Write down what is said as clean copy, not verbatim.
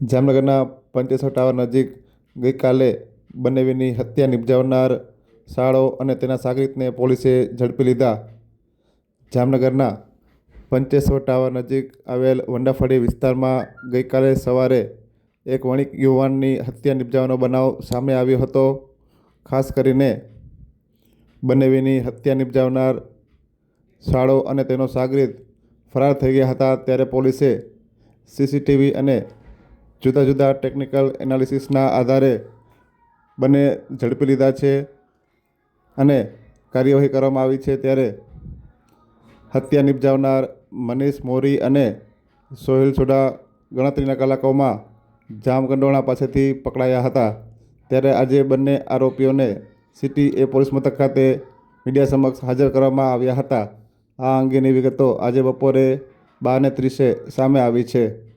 જામનગરના પંચેશ્વર ટાવર નજીક ગઈકાલે બનેવીની હત્યા નિપજાવનાર શાળો અને તેના સાગરીતને પોલીસે ઝડપી લીધા. જામનગરના પંચેશ્વર ટાવર નજીક આવેલ વંડાફળી વિસ્તારમાં ગઈકાલે સવારે એક વણિક યુવાનની હત્યા નિપજાવવાનો બનાવ સામે આવ્યો હતો. ખાસ કરીને બનેવીની હત્યા નિપજાવનાર શાળો અને તેનો સાગરીત ફરાર થઈ ગયા હતા. ત્યારે પોલીસે સીસીટીવી અને જુદા જુદા ટેકનિકલ એનાલિસિસના આધારે બંને ઝડપી લીધા છે અને કાર્યવાહી કરવામાં આવી છે. ત્યારે હત્યા નિપજાવનાર મનીષ મોરી અને સોહિલ સોઢા ગણતરીના કલાકોમાં જામકંડોરણા પાસેથી પકડાયા હતા. ત્યારે આજે બંને આરોપીઓને સિટી એ પોલીસ મથક ખાતે મીડિયા સમક્ષ હાજર કરવામાં આવ્યા હતા. આ અંગેની વિગતો આજે બપોરે 12:30 સામે આવી છે.